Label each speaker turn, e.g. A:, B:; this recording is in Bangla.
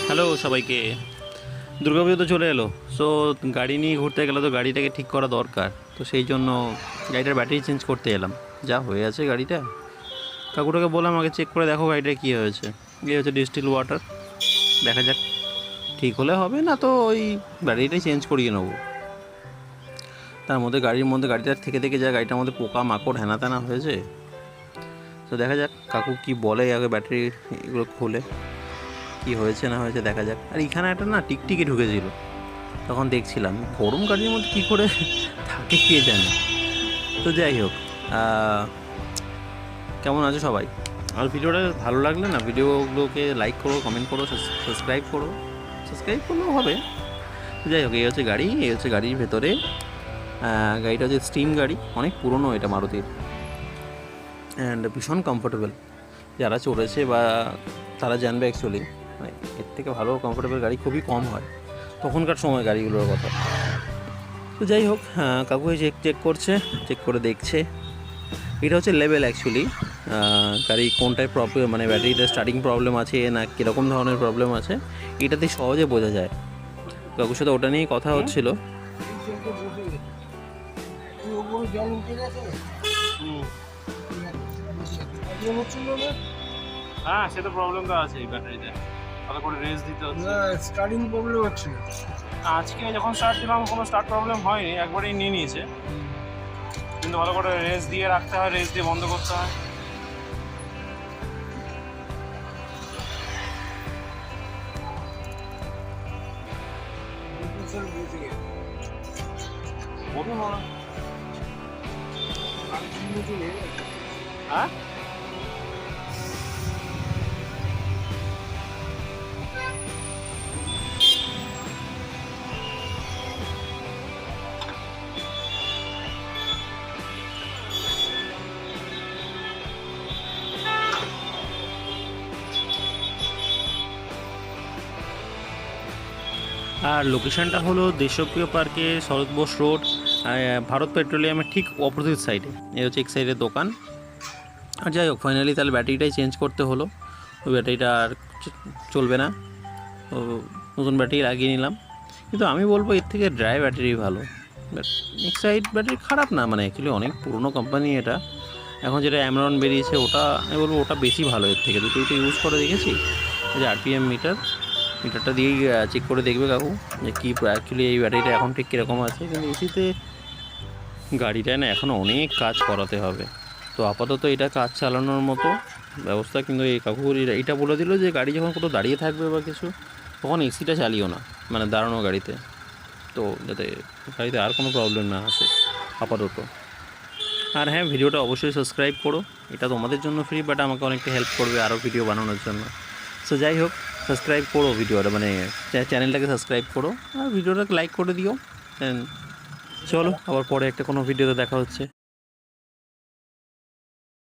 A: হ্যালো সবাইকে। দুর্গাপুজো তো চলে এলো। সো গাড়ি নিয়ে ঘুরতে গেলে তো গাড়িটাকে ঠিক করা দরকার। তো সেই জন্য গাড়িটার ব্যাটারি চেঞ্জ করতে এলাম। যা হয়ে আছে গাড়িটা, কাকুটাকে বললাম আগে চেক করে দেখো গাড়িটা কী হয়েছে। হচ্ছে ডিস্টিল ওয়াটার। দেখা যাক, ঠিক হলে হবে, না তো ওই ব্যাটারিটাই চেঞ্জ করিয়ে নেবো। তার মধ্যে গাড়িটা থেকে যা গাড়িটার মধ্যে পোকা মাকড় হেনা তেনা হয়েছে। তো দেখা যাক কাকু কি বলে, আগে ব্যাটারি এগুলো খোলে কি হয়েছে না হয়েছে দেখা যাক। আর এখানে একটা না টিকটিকি ঢুকেছিল, তখন দেখছিলাম গরম গাড়ির মধ্যে কী করে থাকে কে জানে। তো যাই হোক, কেমন আছো সবাই? আর ভিডিওটা ভালো লাগলে না ভিডিওগুলোকে লাইক করো, কমেন্ট করো, সাবস্ক্রাইব করলেও হবে। তো যাই হোক, এই হচ্ছে গাড়ি, এই হচ্ছে গাড়ির ভেতরে। গাড়িটা হচ্ছে স্টিম গাড়ি, অনেক পুরনো এটা মারুতির, অ্যান্ড ভীষণ কমফোর্টেবল। যারা চড়েছে বা তারা জানবে অ্যাকচুয়ালি, মানে এর থেকে ভালো কমফোর্টেবল গাড়ি খুবই কম হয় তখনকার সময় গাড়িগুলোর কথা। তো যাই হোক, কাকু চেক করছে, চেক করে দেখছে। এটা হচ্ছে লেভেল অ্যাকচুয়ালি, গাড়ি কোনটায় প্রবলেম, মানে ব্যাটারিতে স্টার্টিং প্রবলেম আছে না কীরকম ধরনের প্রবলেম আছে, এটাতে সহজে বোঝা যায়। কাকুর সাথে ওটা নিয়েই কথা হচ্ছিল।
B: হ্যাঁ, সেটা প্রবলেম তো আছে এই ব্যাটারিতে, ভালো করে রেস দিতে হচ্ছে।
C: স্টার্টিং প্রবলেম হচ্ছে।
B: আজকে যখন স্টার্ট দিলাম কোনো স্টার্ট প্রবলেম হয়নি, একবারেই নিয়ে নিয়েছে, কিন্তু ভালো করে রেস দিয়ে রাখতে হয়, রেস দিয়ে বন্ধ করতে হয়। হ্যাঁ,
A: আর লোকেশানটা হলো দেশপ্রিয় পার্কে, শরৎ বোস রোড, ভারত পেট্রোলিয়ামের ঠিক অপোজিট সাইডে। এই হচ্ছে এক সাইডের দোকান। আর যাই হোক, ফাইনালি তাহলে ব্যাটারিটাই চেঞ্জ করতে হলো। ওই ব্যাটারিটা আর চলবে না, তো নতুন ব্যাটারি লাগিয়ে নিলাম। কিন্তু আমি বলবো এর থেকে ড্রাই ব্যাটারি ভালো। এক্সাইড ব্যাটারি খারাপ না, মানে অ্যাকচুয়ালি অনেক পুরনো কোম্পানি এটা। এখন যেটা অ্যামরন বেরিয়েছে ওটা আমি বলবো ওটা বেশি ভালো এর থেকে। দুটোই তো ইউজ করে দেখেছি। এই যে আরপিএম মিটারটা দিয়েই চেক করে দেখবে কাকু যে কী অ্যাকচুয়ালি এই ব্যাটারিটা এখন ঠিক কীরকম আছে। কিন্তু এসিতে গাড়িটায় না এখনও অনেক কাজ করাতে হবে। তো আপাতত এটা কাজ চালানোর মতো ব্যবস্থা, কিন্তু এই কাকু এটা বলে দিল যে গাড়ি যখন কোথাও দাঁড়িয়ে থাকবে বা কিছু, তখন এসিটা চালিও না, মানে দাঁড়ানো গাড়িতে, তো যাতে গাড়িতে আর কোনো প্রবলেম না আসে আপাতত। আর হ্যাঁ, ভিডিওটা অবশ্যই সাবস্ক্রাইব করো, এটা তোমাদের জন্য ফ্রি, বাট আমাকে অনেকটা হেল্প করবে আরও ভিডিও বানানোর জন্য। সো যাই হোক, সাবস্ক্রাইব করো ভিডিওটা, মানে চ্যানেলটাকে সাবস্ক্রাইব করো আর ভিডিওটাকে লাইক করে দিও। চলো আবার পরে একটা কোনো ভিডিওতে দেখা হচ্ছে।